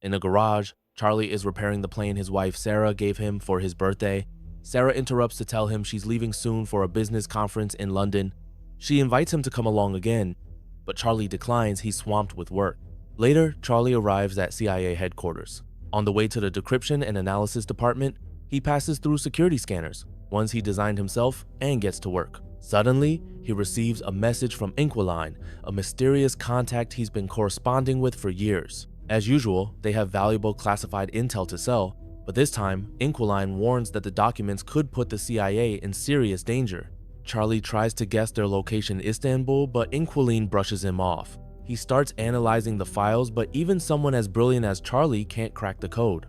In a garage, Charlie is repairing the plane his wife Sarah gave him for his birthday. Sarah interrupts to tell him she's leaving soon for a business conference in London. She invites him to come along again, but Charlie declines. He's swamped with work. Later, Charlie arrives at CIA headquarters. On the way to the decryption and analysis department, he passes through security scanners, ones he designed himself, and gets to work. Suddenly, he receives a message from Inquiline, a mysterious contact he's been corresponding with for years. As usual, they have valuable classified intel to sell, but this time, Inquiline warns that the documents could put the CIA in serious danger. Charlie tries to guess their location in Istanbul, but Inquiline brushes him off. He starts analyzing the files, but even someone as brilliant as Charlie can't crack the code.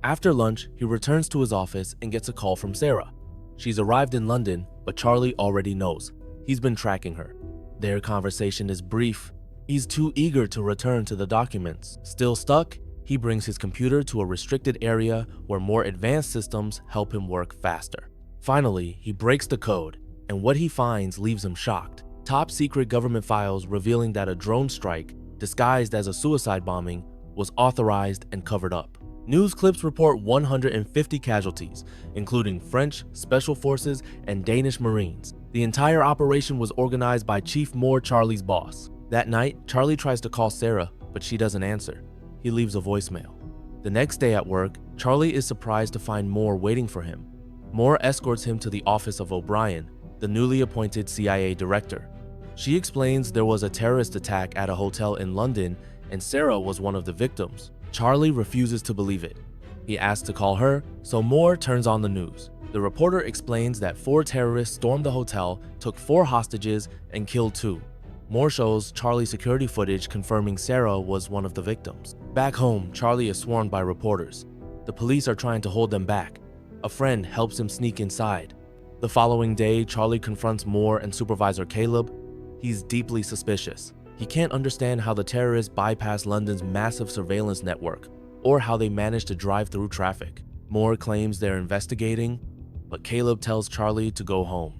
After lunch, he returns to his office and gets a call from Sarah. She's arrived in London, but Charlie already knows. He's been tracking her. Their conversation is brief. He's too eager to return to the documents. Still stuck, he brings his computer to a restricted area where more advanced systems help him work faster. Finally, he breaks the code, and what he finds leaves him shocked. Top secret government files revealing that a drone strike, disguised as a suicide bombing, was authorized and covered up. News clips report 150 casualties, including French, Special Forces, and Danish Marines. The entire operation was organized by Chief Moore, Charlie's boss. That night, Charlie tries to call Sarah, but she doesn't answer. He leaves a voicemail. The next day at work, Charlie is surprised to find Moore waiting for him. Moore escorts him to the office of O'Brien, the newly appointed CIA director. She explains there was a terrorist attack at a hotel in London and Sarah was one of the victims. Charlie refuses to believe it. He asks to call her, so Moore turns on the news. The reporter explains that 4 terrorists stormed the hotel, took 4 hostages, and killed 2. Moore shows Charlie security footage confirming Sarah was one of the victims. Back home, Charlie is swarmed by reporters. The police are trying to hold them back. A friend helps him sneak inside. The following day, Charlie confronts Moore and Supervisor Caleb. He's deeply suspicious. He can't understand how the terrorists bypassed London's massive surveillance network, or how they managed to drive through traffic. Moore claims they're investigating, but Caleb tells Charlie to go home.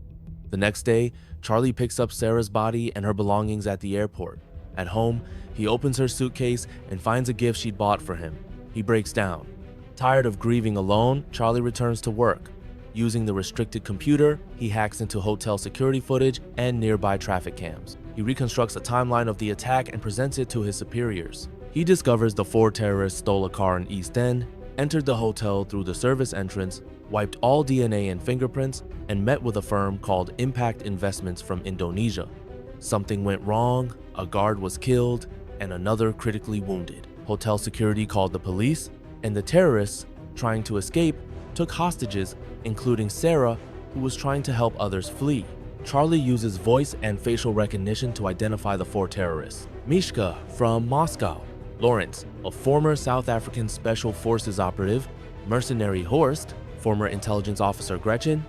The next day, Charlie picks up Sarah's body and her belongings at the airport. At home, he opens her suitcase and finds a gift she'd bought for him. He breaks down. Tired of grieving alone, Charlie returns to work. Using the restricted computer, he hacks into hotel security footage and nearby traffic cams. He reconstructs a timeline of the attack and presents it to his superiors. He discovers the 4 terrorists stole a car in East End, entered the hotel through the service entrance, wiped all DNA and fingerprints, and met with a firm called Impact Investments from Indonesia. Something went wrong, a guard was killed, and another critically wounded. Hotel security called the police, and the terrorists, trying to escape, took hostages, including Sarah, who was trying to help others flee. Charlie uses voice and facial recognition to identify the 4 terrorists. Mishka from Moscow, Lawrence, a former South African Special Forces operative, mercenary Horst, former intelligence officer Gretchen.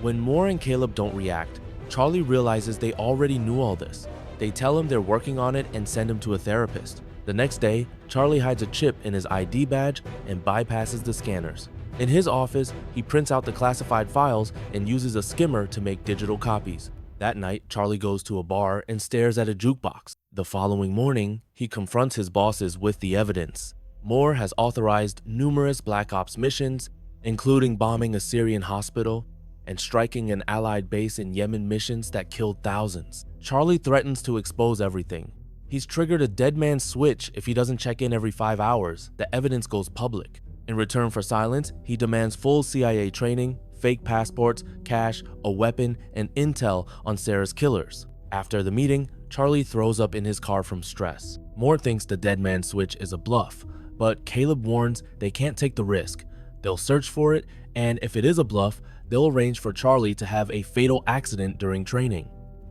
When Moore and Caleb don't react, Charlie realizes they already knew all this. They tell him they're working on it and send him to a therapist. The next day, Charlie hides a chip in his ID badge and bypasses the scanners. In his office, he prints out the classified files and uses a skimmer to make digital copies. That night, Charlie goes to a bar and stares at a jukebox. The following morning, he confronts his bosses with the evidence. Moore has authorized numerous Black Ops missions, including bombing a Syrian hospital and striking an allied base in Yemen, missions that killed thousands. Charlie threatens to expose everything. He's triggered a dead man switch if he doesn't check in every 5 hours. The evidence goes public. In return for silence, he demands full CIA training, fake passports, cash, a weapon, and intel on Sarah's killers. After the meeting, Charlie throws up in his car from stress. Moore thinks the dead man switch is a bluff, but Caleb warns they can't take the risk. They'll search for it, and if it is a bluff, they'll arrange for Charlie to have a fatal accident during training.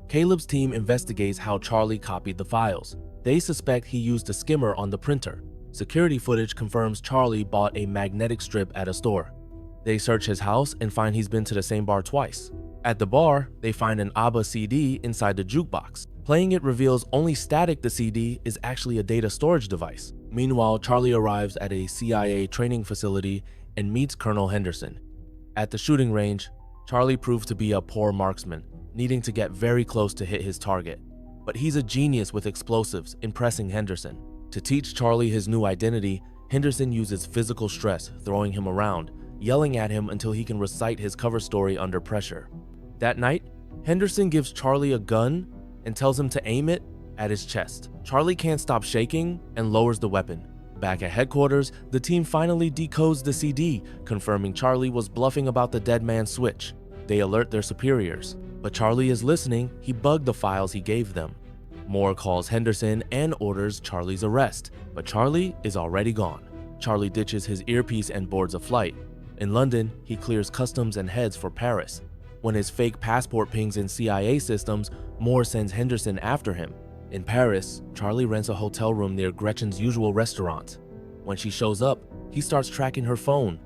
Caleb's team investigates how Charlie copied the files. They suspect he used a skimmer on the printer. Security footage confirms Charlie bought a magnetic strip at a store. They search his house and find he's been to the same bar twice. At the bar, they find an ABBA CD inside the jukebox. Playing it reveals only static the CD is actually a data storage device. Meanwhile, Charlie arrives at a CIA training facility and meets Colonel Henderson. At the shooting range, Charlie proves to be a poor marksman, needing to get very close to hit his target. But he's a genius with explosives, impressing Henderson. To teach Charlie his new identity, Henderson uses physical stress, throwing him around, yelling at him until he can recite his cover story under pressure. That night, Henderson gives Charlie a gun and tells him to aim it at his chest. Charlie can't stop shaking and lowers the weapon. Back at headquarters, the team finally decodes the CD, confirming Charlie was bluffing about the dead man's switch. They alert their superiors, but Charlie is listening. He bugged the files he gave them. Moore calls Henderson and orders Charlie's arrest, but Charlie is already gone. Charlie ditches his earpiece and boards a flight. In London, he clears customs and heads for Paris. When his fake passport pings in CIA systems, Moore sends Henderson after him. In Paris, Charlie rents a hotel room near Gretchen's usual restaurant. When she shows up, he starts tracking her phone.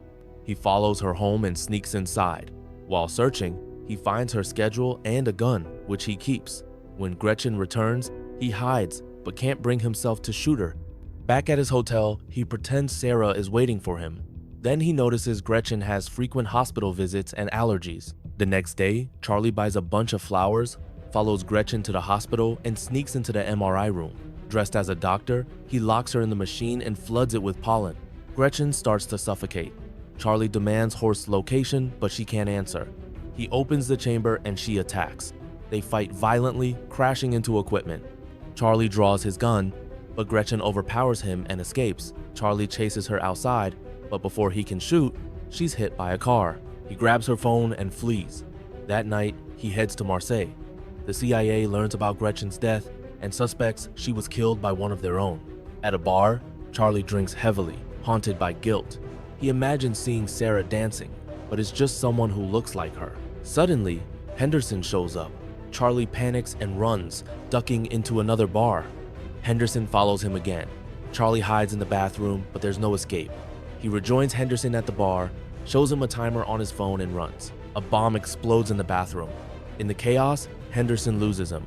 He follows her home and sneaks inside. While searching, he finds her schedule and a gun, which he keeps. When Gretchen returns, he hides but can't bring himself to shoot her. Back at his hotel, he pretends Sarah is waiting for him. Then he notices Gretchen has frequent hospital visits and allergies. The next day, Charlie buys a bunch of flowers, follows Gretchen to the hospital, and sneaks into the MRI room. Dressed as a doctor, he locks her in the machine and floods it with pollen. Gretchen starts to suffocate. Charlie demands Horst's location, but she can't answer. He opens the chamber and she attacks. They fight violently, crashing into equipment. Charlie draws his gun, but Gretchen overpowers him and escapes. Charlie chases her outside, but before he can shoot, she's hit by a car. He grabs her phone and flees. That night, he heads to Marseille. The CIA learns about Gretchen's death and suspects she was killed by one of their own. At a bar, Charlie drinks heavily, haunted by guilt. He imagines seeing Sarah dancing, but it's just someone who looks like her. Suddenly, Henderson shows up. Charlie panics and runs, ducking into another bar. Henderson follows him again. Charlie hides in the bathroom, but there's no escape. He rejoins Henderson at the bar, shows him a timer on his phone, and runs. A bomb explodes in the bathroom. In the chaos, Henderson loses him.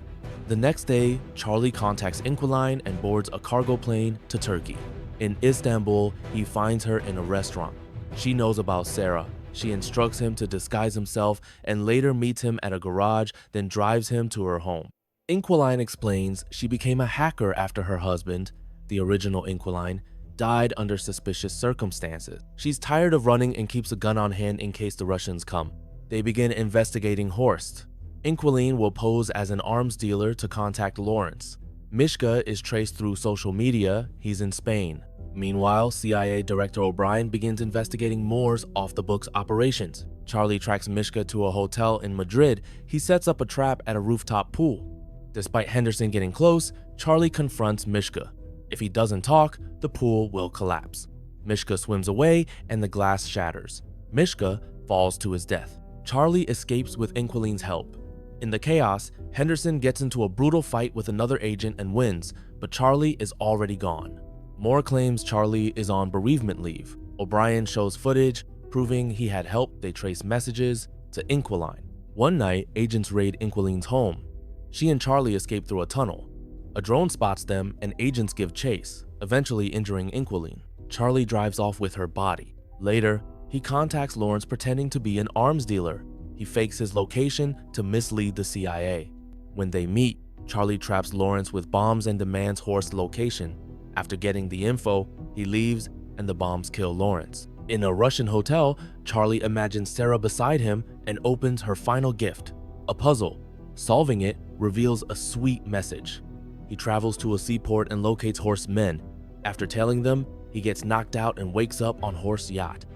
The next day, Charlie contacts Inquiline and boards a cargo plane to Turkey. In Istanbul, he finds her in a restaurant. She knows about Sarah. She instructs him to disguise himself and later meets him at a garage, then drives him to her home. Inquiline explains she became a hacker after her husband, the original Inquiline, died under suspicious circumstances. She's tired of running and keeps a gun on hand in case the Russians come. They begin investigating Horst. Inquiline will pose as an arms dealer to contact Lawrence. Mishka is traced through social media. He's in Spain. Meanwhile, CIA Director O'Brien begins investigating Moore's off-the-books operations. Charlie tracks Mishka to a hotel in Madrid. He sets up a trap at a rooftop pool. Despite Henderson getting close, Charlie confronts Mishka. If he doesn't talk, the pool will collapse. Mishka swims away and the glass shatters. Mishka falls to his death. Charlie escapes with Inquiline's help. In the chaos, Henderson gets into a brutal fight with another agent and wins, but Charlie is already gone. Moore claims Charlie is on bereavement leave. O'Brien shows footage proving he had help. They trace messages to Inquiline. One night, agents raid Inquiline's home. She and Charlie escape through a tunnel. A drone spots them and agents give chase, eventually injuring Inquiline. Charlie drives off with her body. Later, he contacts Lawrence pretending to be an arms dealer. He fakes his location to mislead the CIA. When they meet, Charlie traps Lawrence with bombs and demands Horst's location. After getting the info, he leaves and the bombs kill Lawrence. In a Russian hotel, Charlie imagines Sarah beside him and opens her final gift, a puzzle. Solving it reveals a sweet message. He travels to a seaport and locates Horst's men. After telling them, he gets knocked out and wakes up on Horst's yacht.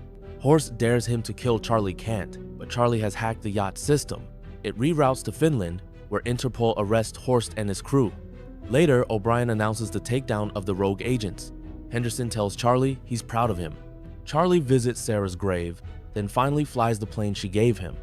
Horst dares him to kill Charlie can't, but Charlie has hacked the yacht's system. It reroutes to Finland, where Interpol arrests Horst and his crew. Later, O'Brien announces the takedown of the rogue agents. Henderson tells Charlie he's proud of him. Charlie visits Sarah's grave, then finally flies the plane she gave him.